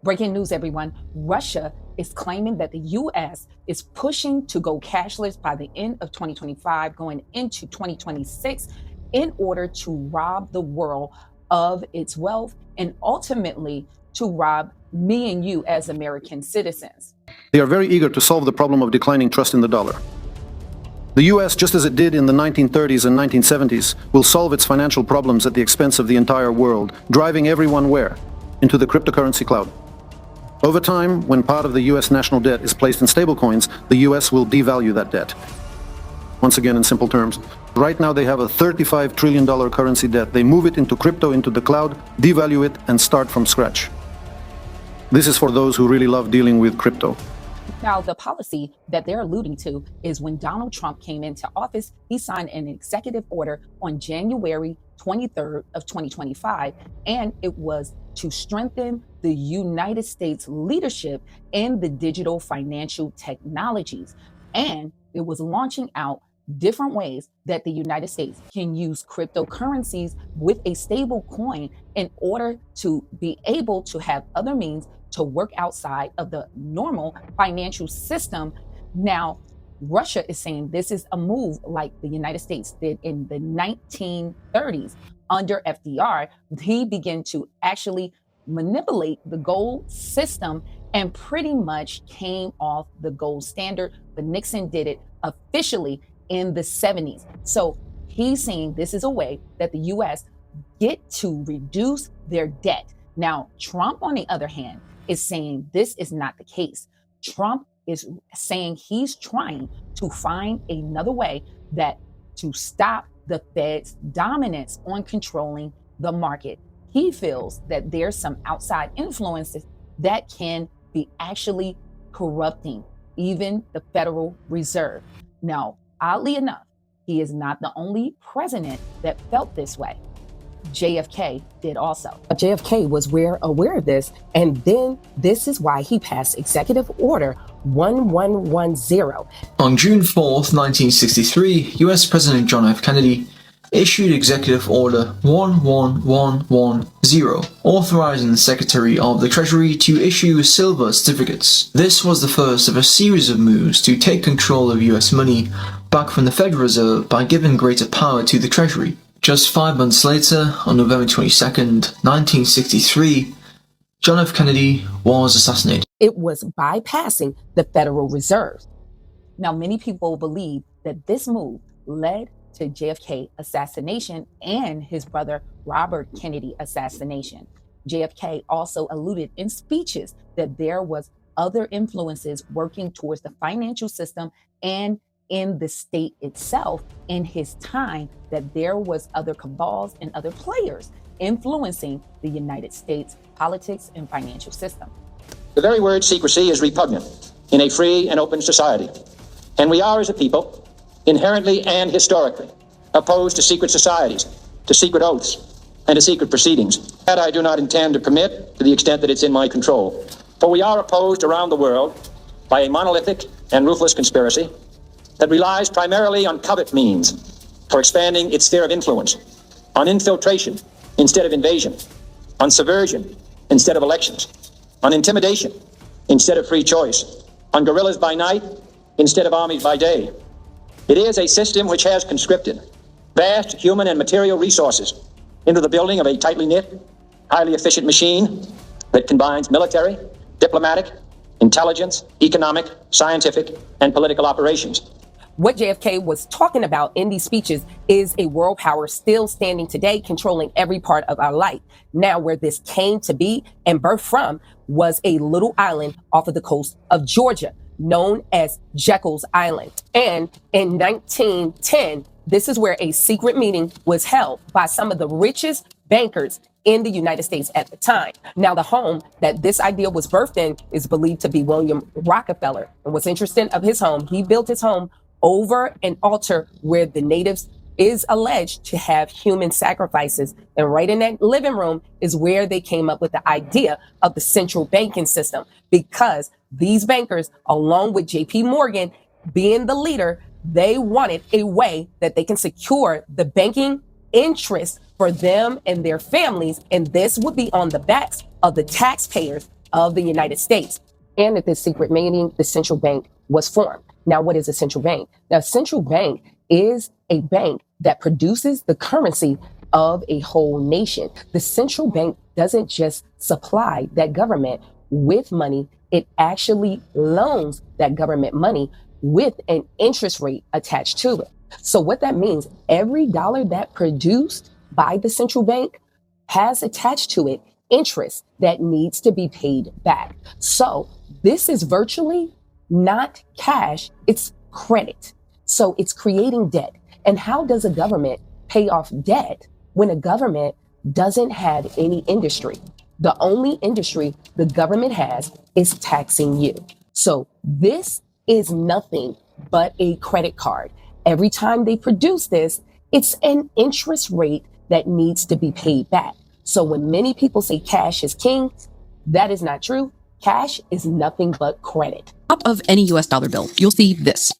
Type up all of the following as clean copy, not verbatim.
Breaking news, everyone. Russia is claiming that the U.S. is pushing to go cashless by the end of 2025, going into 2026, in order to rob the world of its wealth and ultimately to rob me and you as American citizens. They are very eager to solve the problem of declining trust in the dollar. The US, just as it did in the 1930s and 1970s, will solve its financial problems at the expense of the entire world, driving everyone where? Into the cryptocurrency cloud. Over time, when part of the US national debt is placed in stablecoins, the US will devalue that debt. Once again, in simple terms, right now they have a $35 trillion currency debt. They move it into crypto, into the cloud, devalue it, and start from scratch. This is for those who really love dealing with crypto. Now, the policy that they're alluding to is when Donald Trump came into office, he signed an executive order on January 23rd of 2025, and it was to strengthen the United States leadership in the digital financial technologies. And it was launching out different ways that the United States can use cryptocurrencies with a stable coin in order to be able to have other means to work outside of the normal financial system. Now, Russia is saying this is a move like the United States did in the 1930s under FDR. He began to actually manipulate the gold system and pretty much came off the gold standard. But Nixon did it officially in the 70s. So he's saying this is a way that the US get to reduce their debt. Now, Trump, on the other hand, is saying this is not the case. Trump is saying he's trying to find another way that to stop the Fed's dominance on controlling the market. He feels that there's some outside influences that can be actually corrupting even the Federal Reserve. Now, oddly enough, he is not the only president that felt this way. JFK did also. JFK was aware of this, and then this is why he passed Executive Order 1110. On June 4th, 1963, US President John F. Kennedy issued Executive Order 11110, authorizing the Secretary of the Treasury to issue silver certificates. This was the first of a series of moves to take control of US money back from the Federal Reserve by giving greater power to the Treasury. Just 5 months later, on November 22nd, 1963, John F. Kennedy was assassinated. It was bypassing the Federal Reserve. Now, many people believe that this move led to JFK assassination and his brother Robert Kennedy assassination. JFK also alluded in speeches that there was other influences working towards the financial system and in the state itself in his time, that there was other cabals and other players influencing the United States politics and financial system. The very word secrecy is repugnant in a free and open society. And we are, as a people, inherently and historically opposed to secret societies, to secret oaths, and to secret proceedings. That I do not intend to permit to the extent that it's in my control. For we are opposed around the world by a monolithic and ruthless conspiracy that relies primarily on covert means for expanding its sphere of influence, on infiltration instead of invasion, on subversion instead of elections, on intimidation instead of free choice, on guerrillas by night instead of armies by day. It is a system which has conscripted vast human and material resources into the building of a tightly knit, highly efficient machine that combines military, diplomatic, intelligence, economic, scientific, and political operations. What JFK was talking about in these speeches is a world power still standing today, controlling every part of our life. Now, where this came to be and birthed from was a little island off of the coast of Georgia, known as Jekyll's Island. And in 1910, this is where a secret meeting was held by some of the richest bankers in the United States at the time. Now, the home that this idea was birthed in is believed to be William Rockefeller. And what's interesting of his home, he built his home over an altar where the natives is alleged to have human sacrifices. And right in that living room is where they came up with the idea of the central banking system, because these bankers, along with JP Morgan being the leader, they wanted a way that they can secure the banking interest for them and their families. And this would be on the backs of the taxpayers of the United States. And at this secret meeting, the central bank was formed. Now, what is a central bank? Now, a central bank is a bank that produces the currency of a whole nation. The central bank doesn't just supply that government with money, it actually loans that government money with an interest rate attached to it. So what that means, every dollar that produced by the central bank has attached to it interest that needs to be paid back. So this is virtually not cash, it's credit. So it's creating debt. And how does a government pay off debt when a government doesn't have any industry? The only industry the government has is taxing you. So this is nothing but a credit card. Every time they produce this, it's an interest rate that needs to be paid back. So when many people say cash is king, that is not true. Cash is nothing but credit. Top of any US dollar bill, you'll see this.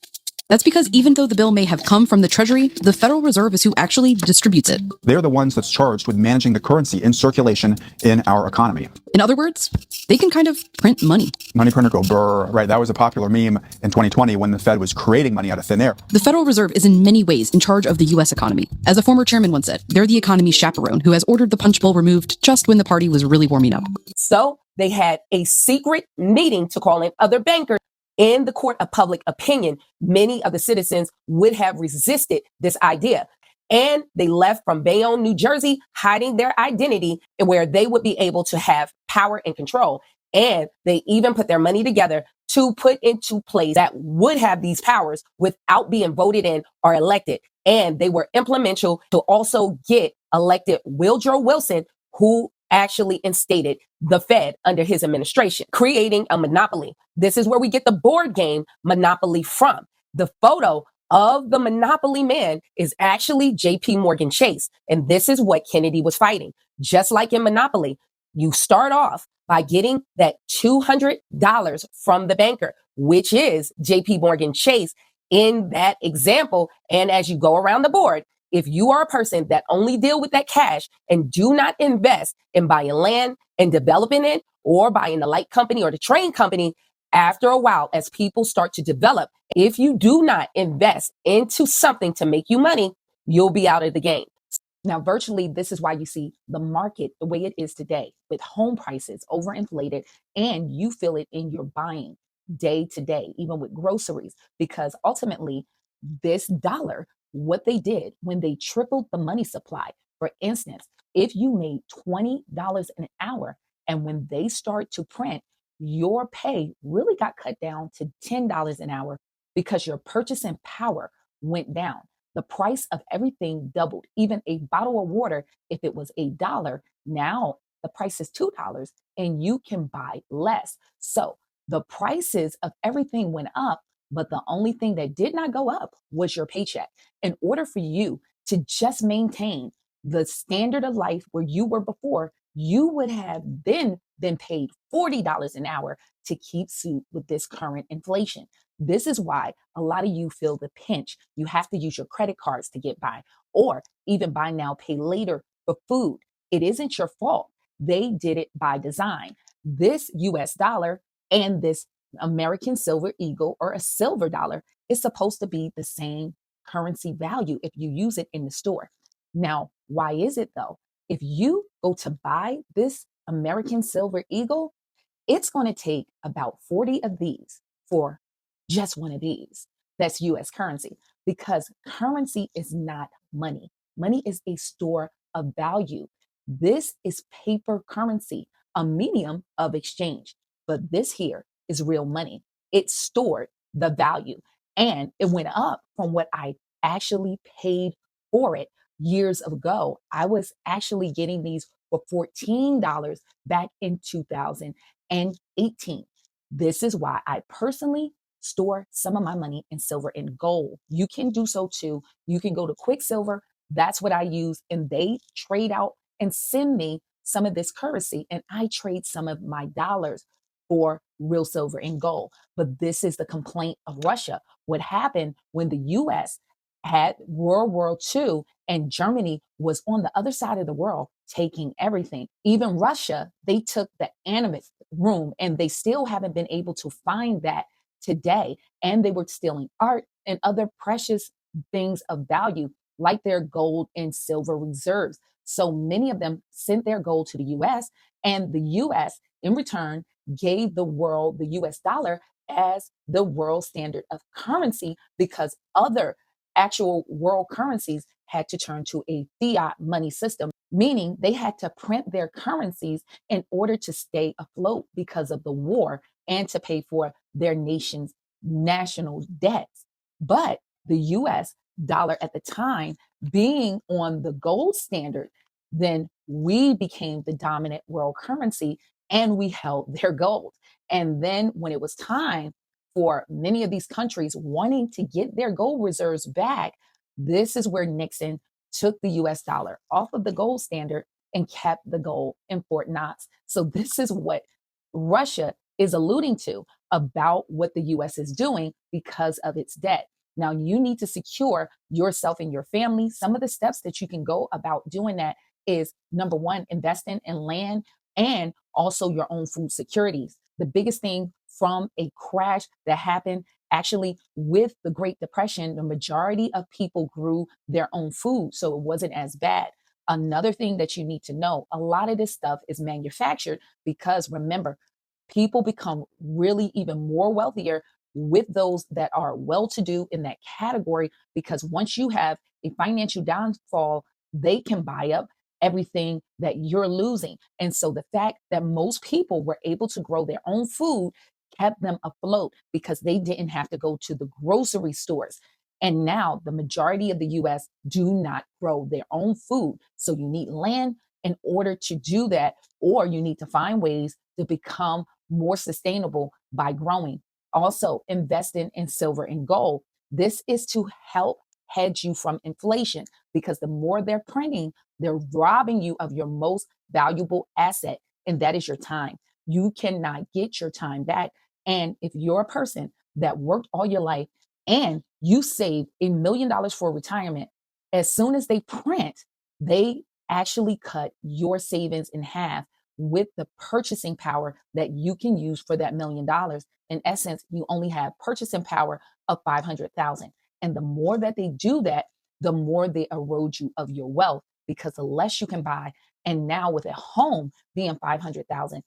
That's because even though the bill may have come from the Treasury, the Federal Reserve is who actually distributes it. They're the ones that's charged with managing the currency in circulation in our economy. In other words, they can kind of print money. Money printer go brr, right? That was a popular meme in 2020 when the Fed was creating money out of thin air. The Federal Reserve is in many ways in charge of the US economy. As a former chairman once said, they're the economy's chaperone who has ordered the punch bowl removed just when the party was really warming up. So they had a secret meeting to call in other bankers. In the court of public opinion, many of the citizens would have resisted this idea. And they left from Bayonne, New Jersey, hiding their identity and where they would be able to have power and control. And they even put their money together to put into place that would have these powers without being voted in or elected. And they were influential to also get elected Woodrow Wilson, who actually instated the Fed under his administration, creating a monopoly. This is where we get the board game Monopoly from. The photo of the Monopoly man is actually JP Morgan Chase. And this is what Kennedy was fighting. Just like in Monopoly, you start off by getting that $200 from the banker, which is JP Morgan Chase in that example. And as you go around the board, if you are a person that only deal with that cash and do not invest in buying land and developing it or buying the light company or the train company, after a while, as people start to develop, if you do not invest into something to make you money, you'll be out of the game. Now, virtually, this is why you see the market the way it is today, with home prices overinflated, and you feel it in your buying day to day, even with groceries, because ultimately, this dollar, what they did when they tripled the money supply, for instance, if you made $20 an hour, and when they start to print, your pay really got cut down to $10 an hour because your purchasing power went down. The price of everything doubled. Even a bottle of water, if it was $1, now the price is $2 and you can buy less. So the prices of everything went up, but the only thing that did not go up was your paycheck. In order for you to just maintain the standard of life where you were before, you would have then been paid $40 an hour to keep suit with this current inflation. This is why a lot of you feel the pinch. You have to use your credit cards to get by, or even buy now, pay later for food. It isn't your fault. They did it by design. This US dollar and this American Silver Eagle or a silver dollar is supposed to be the same currency value if you use it in the store. Now, why is it though? If you go to buy this American Silver Eagle, it's going to take about 40 of these for just one of these. That's US currency, because currency is not money. Money is a store of value. This is paper currency, a medium of exchange. But this here is real money. It stored the value and it went up from what I actually paid for it years ago. I was actually getting these for $14 back in 2018. This is why I personally store some of my money in silver and gold. You can do so too. You can go to Quicksilver. That's what I use. And they trade out and send me some of this currency. And I trade some of my dollars for real silver and gold. But this is the complaint of Russia. What happened when the US had World War II and Germany was on the other side of the world taking everything. Even Russia, they took the room, and they still haven't been able to find that today. And they were stealing art and other precious things of value, like their gold and silver reserves. So many of them sent their gold to the US, and the US in return gave the world the US dollar as the world standard of currency, because other actual world currencies had to turn to a fiat money system, meaning they had to print their currencies in order to stay afloat because of the war and to pay for their nation's national debts. But the US dollar at the time, being on the gold standard, then we became the dominant world currency and we held their gold. And then when it was time for many of these countries wanting to get their gold reserves back, this is where Nixon took the US dollar off of the gold standard and kept the gold in Fort Knox. So this is what Russia is alluding to about what the US is doing because of its debt. Now, you need to secure yourself and your family. Some of the steps that you can go about doing that is, number one, investing in land and also your own food securities. The biggest thing from a crash that happened actually with the Great Depression, the majority of people grew their own food, so it wasn't as bad. Another thing that you need to know, a lot of this stuff is manufactured because, remember, people become really even more wealthier with those that are well-to-do in that category, because once you have a financial downfall, they can buy up everything that you're losing. And so the fact that most people were able to grow their own food kept them afloat because they didn't have to go to the grocery stores. And now the majority of the US do not grow their own food. So you need land in order to do that, or you need to find ways to become more sustainable by growing. Also, investing in silver and gold. This is to help hedge you from inflation, because the more they're printing, they're robbing you of your most valuable asset, and that is your time. You cannot get your time back. And if you're a person that worked all your life and you saved $1 million for retirement, as soon as they print, they actually cut your savings in half with the purchasing power that you can use for that $1 million. In essence, you only have purchasing power of 500,000. And the more that they do that, the more they erode you of your wealth, because the less you can buy. And now with a home being 500,000,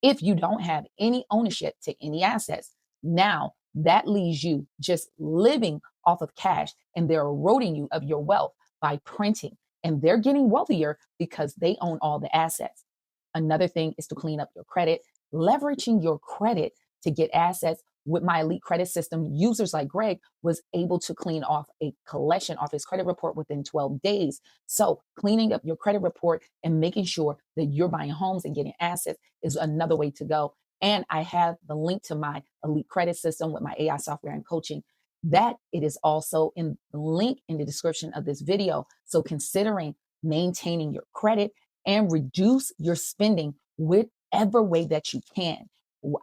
if you don't have any ownership to any assets, now that leaves you just living off of cash, and they're eroding you of your wealth by printing, and they're getting wealthier because they own all the assets. Another thing is to clean up your credit, leveraging your credit to get assets. With my elite credit system, users like Greg was able to clean off a collection off his credit report within 12 days. So cleaning up your credit report and making sure that you're buying homes and getting assets is another way to go. And I have the link to my elite credit system with my AI software and coaching. That it is also in the link in the description of this video. So considering maintaining your credit and reduce your spending whichever way that you can.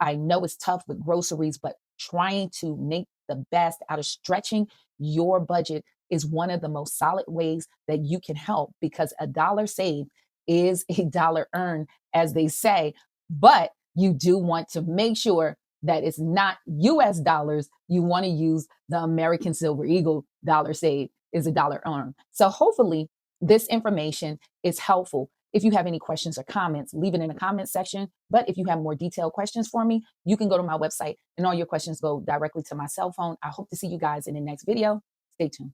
I know it's tough with groceries, but trying to make the best out of stretching your budget is one of the most solid ways that you can help, because a dollar saved is a dollar earned, as they say. But you do want to make sure that it's not US dollars. You want to use the American Silver Eagle dollar saved is a dollar earned. So hopefully this information is helpful. If you have any questions or comments, leave it in the comment section. But if you have more detailed questions for me, you can go to my website and all your questions go directly to my cell phone. I hope to see you guys in the next video. Stay tuned.